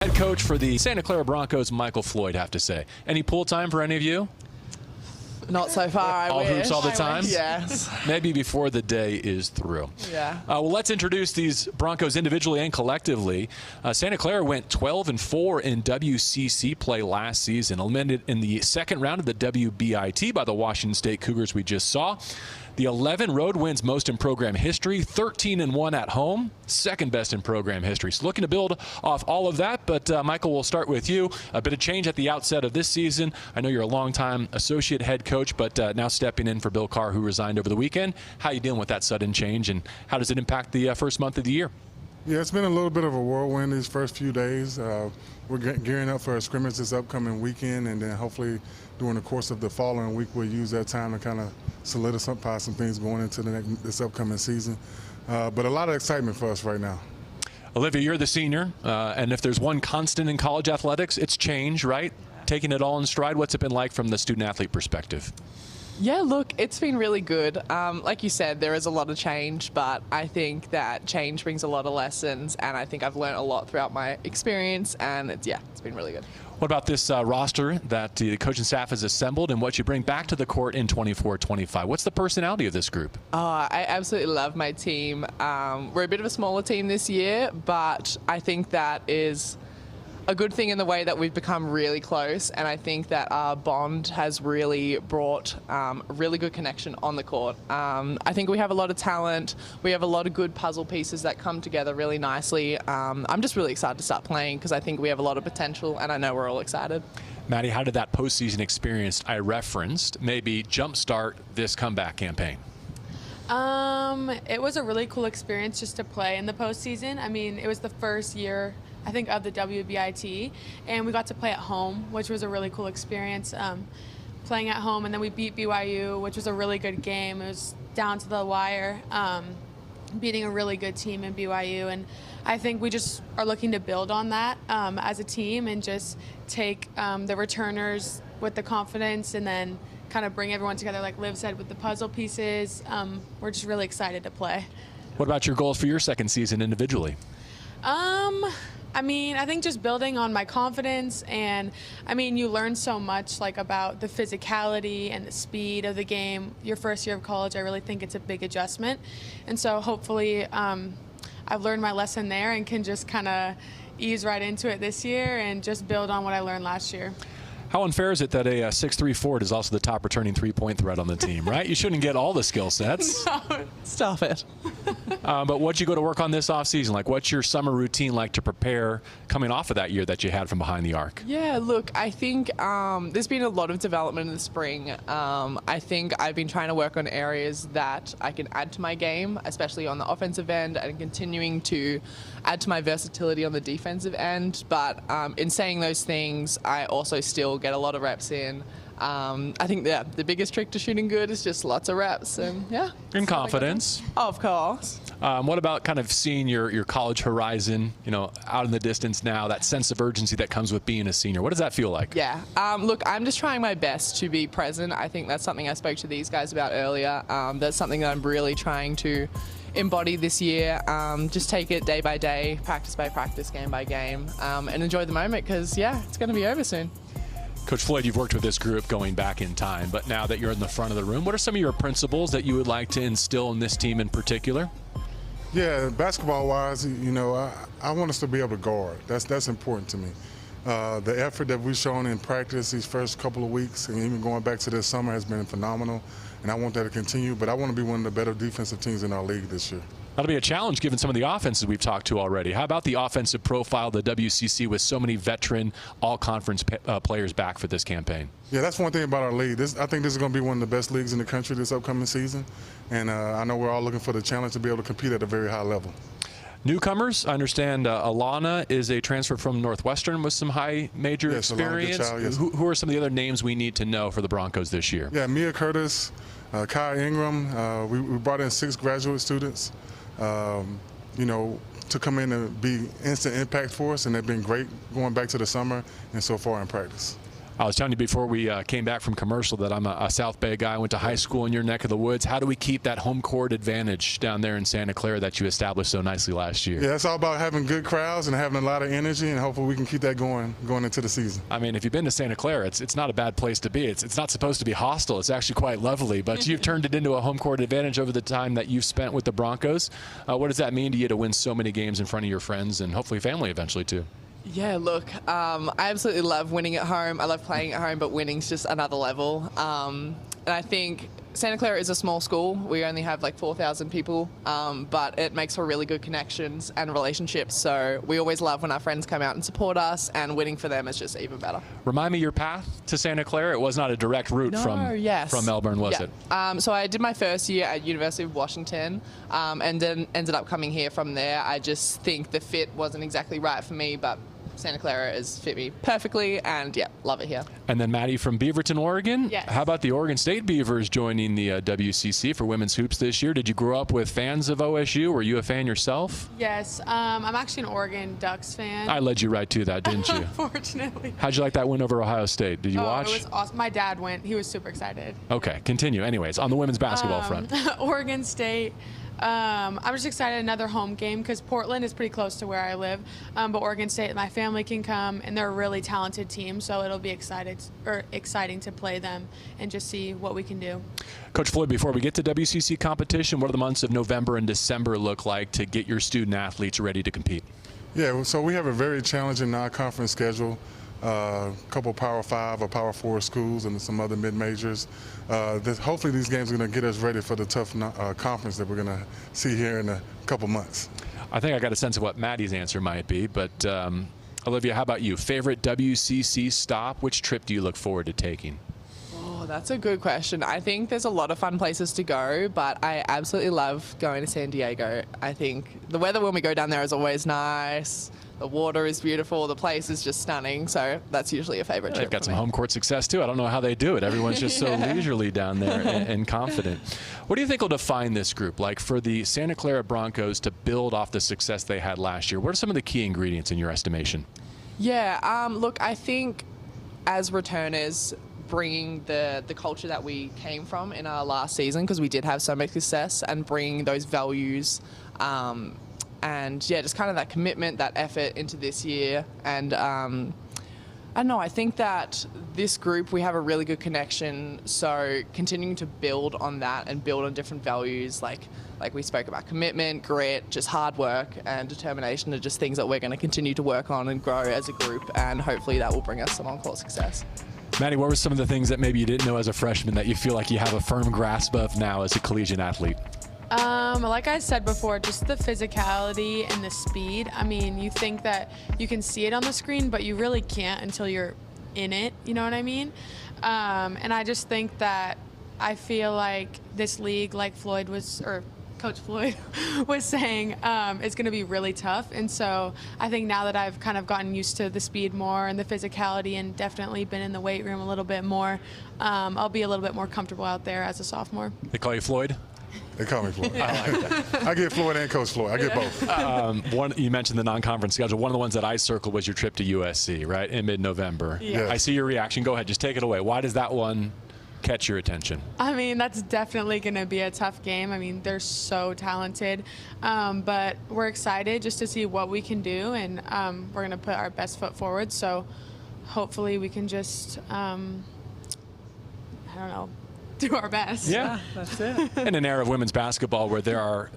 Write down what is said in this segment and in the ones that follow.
Head coach for the Santa Clara Broncos, Michael Floyd, have to say. Any pool time for any of you? Not so far, I all wish. Hoops all the time? Yes. Maybe before the day is through. Yeah. Well, let's introduce these Broncos individually and collectively. Santa Clara went 12-4 in WCC play last season, eliminated in the second round of the WBIT by the Washington State Cougars we just saw. The 11 road wins, most in program history, 13-1 at home, second best in program history. So looking to build off all of that, but Michael, we'll start with you. A bit of change at the outset of this season. I know you're a longtime associate head coach, but now stepping in for Bill Carr, who resigned over the weekend. How are you dealing with that sudden change, and how does it impact the first month of the year? Yeah, it's been a little bit of a whirlwind these first few days. We're gearing up for a scrimmage this upcoming weekend, and then hopefully during the course of the following week, we'll use that time to kind of solidify some things going into this upcoming season. But a lot of excitement for us right now. Olivia, you're the senior, and if there's one constant in college athletics, it's change, right? Taking it all in stride. What's it been like from the student-athlete perspective? Yeah, look, it's been really good. Like you said, there is a lot of change, but I think that change brings a lot of lessons, and I think I've learned a lot throughout my experience, and it's been really good. What about this roster that the coaching staff has assembled and what you bring back to the court in 24-25? What's the personality of this group? I absolutely love my team. We're a bit of a smaller team this year, but I think that is a good thing in the way that we've become really close, and I think that our bond has really brought a really good connection on the court. I think we have a lot of talent. We have a lot of good puzzle pieces that come together really nicely. I'm just really excited to start playing because I think we have a lot of potential, and I know we're all excited. Maddie, how did that postseason experience I referenced maybe jumpstart this comeback campaign? It was a really cool experience just to play in the postseason. I mean, it was the first year, I think, of the WBIT, and we got to play at home, which was a really cool experience, playing at home. And then we beat BYU, which was a really good game. It was down to the wire, beating a really good team in BYU. And I think we just are looking to build on that as a team and just take the returners with the confidence and then kind of bring everyone together, like Liv said, with the puzzle pieces. We're just really excited to play. What about your goals for your second season individually? I mean, I think just building on my confidence, and I mean, you learn so much like about the physicality and the speed of the game. Your first year of college, I really think it's a big adjustment, and so hopefully I've learned my lesson there and can just kind of ease right into it this year and just build on what I learned last year. How unfair is it that a 6'3" forward is also the top returning three-point threat on the team, right? You shouldn't get all the skill sets. No, stop it. But what'd you go to work on this offseason? Like, what's your summer routine like to prepare coming off of that year that you had from behind the arc? Yeah, look, I think there's been a lot of development in the spring. I think I've been trying to work on areas that I can add to my game, especially on the offensive end, and continuing to add to my versatility on the defensive end. But in saying those things, I also still get a lot of reps in. I think the biggest trick to shooting good is just lots of reps, and And confidence. Of course. What about kind of seeing your college horizon, out in the distance now, that sense of urgency that comes with being a senior? What does that feel like? Yeah. Look, I'm just trying my best to be present. I think that's something I spoke to these guys about earlier. That's something that I'm really trying to embody this year. Just take it day by day, practice by practice, game by game, and enjoy the moment because, it's going to be over soon. Coach Floyd, you've worked with this group going back in time, but now that you're in the front of the room, what are some of your principles that you would like to instill in this team in particular? Yeah, basketball-wise, I want us to be able to guard. That's important to me. The effort that we've shown in practice these first couple of weeks and even going back to this summer has been phenomenal, and I want that to continue, but I want to be one of the better defensive teams in our league this year. That'll be a challenge given some of the offenses we've talked to already. How about the offensive profile of the WCC with so many veteran all-conference players back for this campaign? Yeah, that's one thing about our league. I think this is going to be one of the best leagues in the country this upcoming season, and I know we're all looking for the challenge to be able to compete at a very high level. Newcomers, I understand Alana is a transfer from Northwestern with some high major experience. Alana, yes. Who are some of the other names we need to know for the Broncos this year? Yeah, Mia Curtis, Kai Ingram. We brought in 6 graduate students, to come in and be instant impact for us, and they've been great going back to the summer and so far in practice. I was telling you before we came back from commercial that I'm a South Bay guy. I went to high school in your neck of the woods. How do we keep that home court advantage down there in Santa Clara that you established so nicely last year? Yeah, it's all about having good crowds and having a lot of energy, and hopefully we can keep that going into the season. I mean, if you've been to Santa Clara, it's not a bad place to be. It's not supposed to be hostile. It's actually quite lovely, but you've turned it into a home court advantage over the time that you've spent with the Broncos. What does that mean to you to win so many games in front of your friends and hopefully family eventually too? Yeah, look, I absolutely love winning at home. I love playing at home, but winning's just another level. And I think Santa Clara is a small school. We only have like 4,000 people, but it makes for really good connections and relationships. So we always love when our friends come out and support us, and winning for them is just even better. Remind me your path to Santa Clara. It was not a direct route from Melbourne, was it? So I did my first year at University of Washington, and then ended up coming here from there. I just think the fit wasn't exactly right for me, but Santa Clara has fit me perfectly, and yeah, love it here. And then Maddie from Beaverton, Oregon. Yes. How about the Oregon State Beavers joining the WCC for women's hoops this year? Did you grow up with fans of OSU? Were you a fan yourself? Yes, I'm actually an Oregon Ducks fan. I led you right to that, didn't you? Unfortunately. How'd you like that win over Ohio State? Did you watch? It was awesome. My dad went. He was super excited. Okay, continue. Anyways, on the women's basketball front. Oregon State. I'm just excited, another home game, because Portland is pretty close to where I live, but Oregon State, my family can come, and they're a really talented team, so it'll be exciting to play them and just see what we can do. Coach Floyd, before we get to WCC competition, what do the months of November and December look like to get your student athletes ready to compete? Yeah, so we have a very challenging non-conference schedule. A couple Power 5 or Power 4 schools and some other mid-majors. Hopefully these games are going to get us ready for the tough conference that we're going to see here in a couple months. I think I got a sense of what Maddie's answer might be, but Olivia, how about you? Favorite WCC stop? Which trip do you look forward to taking? Oh, that's a good question. I think there's a lot of fun places to go, but I absolutely love going to San Diego. I think the weather when we go down there is always nice. The water is beautiful. The place is just stunning. So that's usually a favorite trip. They've got some home court success too. I don't know how they do it. Everyone's just so leisurely down there and confident. What do you think will define this group? Like for the Santa Clara Broncos to build off the success they had last year, what are some of the key ingredients in your estimation? Yeah, look, I think as returners, bringing the culture that we came from in our last season, because we did have so much success, and bringing those values and yeah, just kind of that commitment, that effort into this year. And I don't know, I think that this group, we have a really good connection, so continuing to build on that and build on different values, like we spoke about, commitment, grit, just hard work and determination are just things that we're going to continue to work on and grow as a group, and hopefully that will bring us some on-court success. Maddie, what were some of the things that maybe you didn't know as a freshman that you feel like you have a firm grasp of now as a collegiate athlete? Like I said before, just the physicality and the speed. I mean, you think that you can see it on the screen, but you really can't until you're in it, you know what I mean? And I just think that I feel like this league, like Coach Floyd was saying, is going to be really tough. And so I think now that I've kind of gotten used to the speed more and the physicality and definitely been in the weight room a little bit more, I'll be a little bit more comfortable out there as a sophomore. They call you Floyd? They call me Floyd. I like that. I get Floyd and Coach Floyd. I get both. You mentioned the non-conference schedule. One of the ones that I circled was your trip to USC, right, in mid-November. Yeah. Yes. I see your reaction. Go ahead. Just take it away. Why does that one catch your attention? I mean, that's definitely going to be a tough game. I mean, they're so talented. But we're excited just to see what we can do, and we're going to put our best foot forward. So hopefully we can just, I don't know, do our best. Yeah, that's it. In an era of women's basketball where there are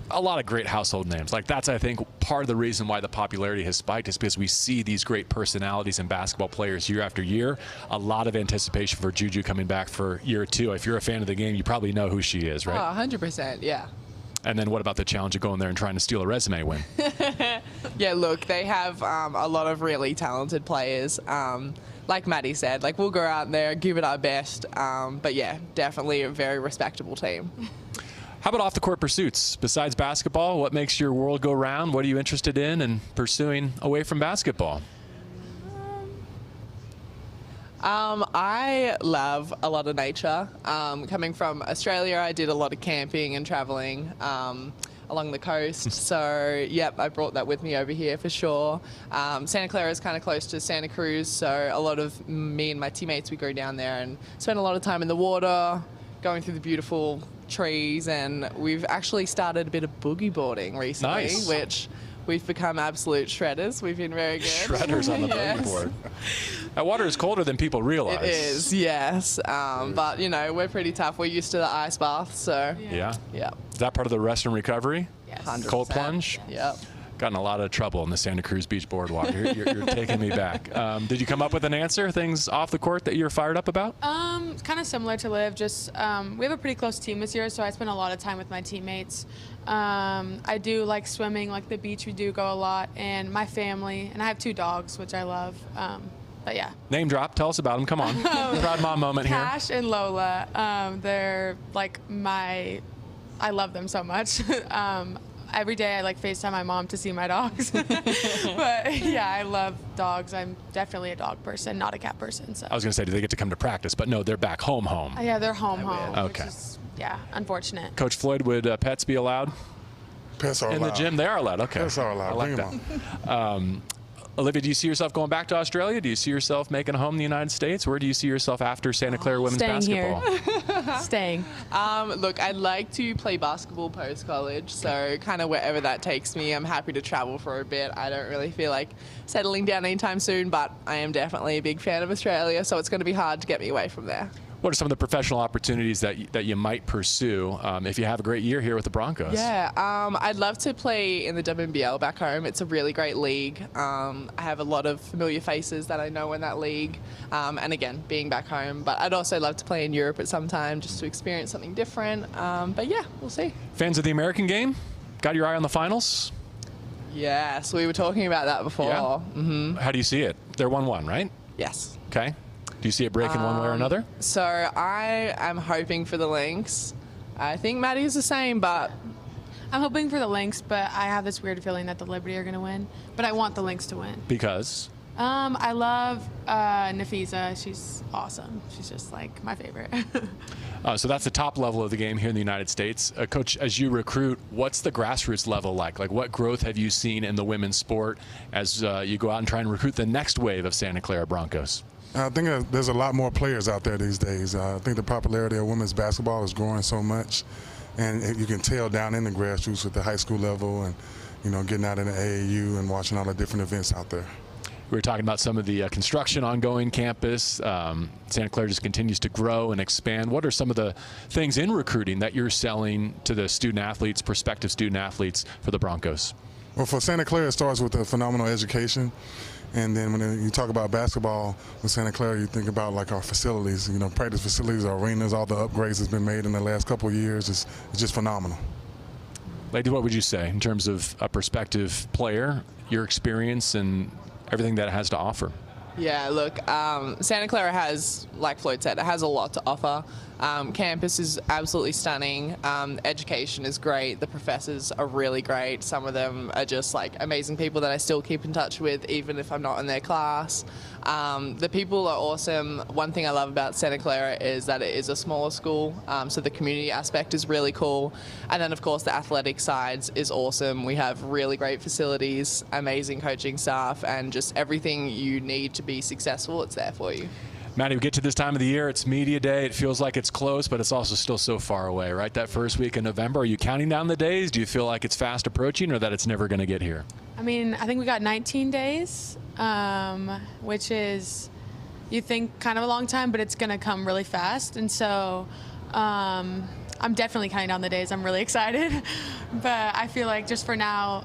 a lot of great household names, like that's, I think, part of the reason why the popularity has spiked is because we see these great personalities and basketball players year after year. A lot of anticipation for Juju coming back for year two. If you're a fan of the game, you probably know who she is, right? Oh, 100%, yeah. And then what about the challenge of going there and trying to steal a resume win? Yeah, look, they have a lot of really talented players. Like Maddie said, like we'll go out there, give it our best. But yeah, definitely a very respectable team. How about off-the-court pursuits? Besides basketball, what makes your world go round? What are you interested in and pursuing away from basketball? I love a lot of nature. Coming from Australia, I did a lot of camping and traveling. along the coast. So, yep, I brought that with me over here for sure. Santa Clara is kind of close to Santa Cruz, so a lot of me and my teammates, we go down there and spend a lot of time in the water, going through the beautiful trees, and we've actually started a bit of boogie boarding recently, Nice. which we've become absolute shredders. We've been very good. Shredders on the boogie board. That water is colder than people realize. It is, yes. But, you know, we're pretty tough. We're used to the ice bath, so Yeah. yeah. Is that part of the rest and recovery? Yes. 100%. Cold plunge? Yep. Got in a lot of trouble in the Santa Cruz Beach boardwalk. You're taking me back. Did you come up with an answer, things off the court that you're fired up about? It's kind of similar to Liv. Just we have a pretty close team this year, so I spend a lot of time with my teammates. I do like swimming, like the beach. We do go a lot, and my family, and I have 2 dogs, which I love. But yeah. Name drop. Tell us about them. Come on. Proud mom moment here. Cash and Lola, they're like I love them so much. Every day I like FaceTime my mom to see my dogs. But yeah, I love dogs. I'm definitely a dog person, not a cat person. So. I was going to say, do they get to come to practice? But no, they're back home. Yeah, they're home. Okay. Which is, yeah, unfortunate. Coach Floyd, would pets be allowed Pets are in allowed. the gym? They are allowed. Okay. Pets are allowed. I like Bring 'em that. Olivia, do you see yourself going back to Australia? Do you see yourself making a home in the United States? Where do you see yourself after Santa Clara women's Staying basketball? here. Staying. Look, I'd like to play basketball post-college, so kind of wherever that takes me. I'm happy to travel for a bit. I don't really feel like settling down anytime soon, but I am definitely a big fan of Australia, so it's going to be hard to get me away from there. What are some of the professional opportunities that you might pursue if you have a great year here with the Broncos? Yeah, I'd love to play in the WNBA back home. It's a really great league. I have a lot of familiar faces that I know in that league, and again, being back home. But I'd also love to play in Europe at some time just to experience something different. But yeah, we'll see. Fans of the American game? Got your eye on the finals? Yes, we were talking about that before. Yeah. Mm-hmm. How do you see it? They're 1-1, right? Yes. Okay. Do you see it breaking one way or another? So I am hoping for the Lynx. I think Maddie is the same, but I'm hoping for the Lynx, but I have this weird feeling that the Liberty are going to win. But I want the Lynx to win. Because? I love Nafisa. She's awesome. She's just like my favorite. So that's the top level of the game here in the United States. Coach, as you recruit, what's the grassroots level like? Like, what growth have you seen in the women's sport as you go out and try and recruit the next wave of Santa Clara Broncos? I think there's a lot more players out there these days. I think the popularity of women's basketball is growing so much, and you can tell down in the grassroots at the high school level, and getting out in the AAU and watching all the different events out there. We were talking about some of the construction ongoing campus. Santa Clara just continues to grow and expand. What are some of the things in recruiting that you're selling to the student athletes, prospective student athletes for the Broncos? Well, for Santa Clara, it starts with a phenomenal education. And then when you talk about basketball with Santa Clara, you think about like our facilities, practice facilities, our arenas, all the upgrades that's been made in the last couple of years. It's just phenomenal. Lady, what would you say in terms of a prospective player, your experience and everything that it has to offer? yeah, look, Santa Clara has, like Floyd said, it has a lot to offer. Campus is absolutely stunning. Education is great. The professors are really great. Some of them are just like amazing people that I still keep in touch with, even if I'm not in their class. The people are awesome. One thing I love about Santa Clara is that it is a smaller school, so the community aspect is really cool. And then, of course, the athletic sides is awesome. We have really great facilities, amazing coaching staff, and just everything you need to be successful, it's there for you. Maddie, we get to this time of the year. It's media day. It feels like it's close, but it's also still so far away, right? That first week in November, are you counting down the days? Do you feel like it's fast approaching or that it's never going to get here? I mean, I think we got 19 days, which is, you think, kind of a long time, but it's going to come really fast. And so I'm definitely counting down the days. I'm really excited. But I feel like just for now,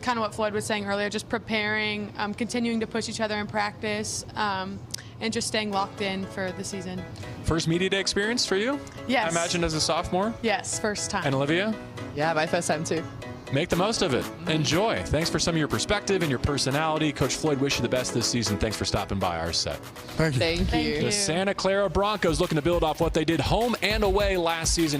kind of what Floyd was saying earlier, just preparing, continuing to push each other in practice, and just staying locked in for the season. First media day experience for you? Yes. I imagine as a sophomore? Yes, first time. And Olivia? Yeah, my first time too. Make the most of it. Enjoy. Thanks for some of your perspective and your personality. Coach Floyd, wish you the best this season. Thanks for stopping by our set. Thank you. Thank you. The Santa Clara Broncos looking to build off what they did home and away last season.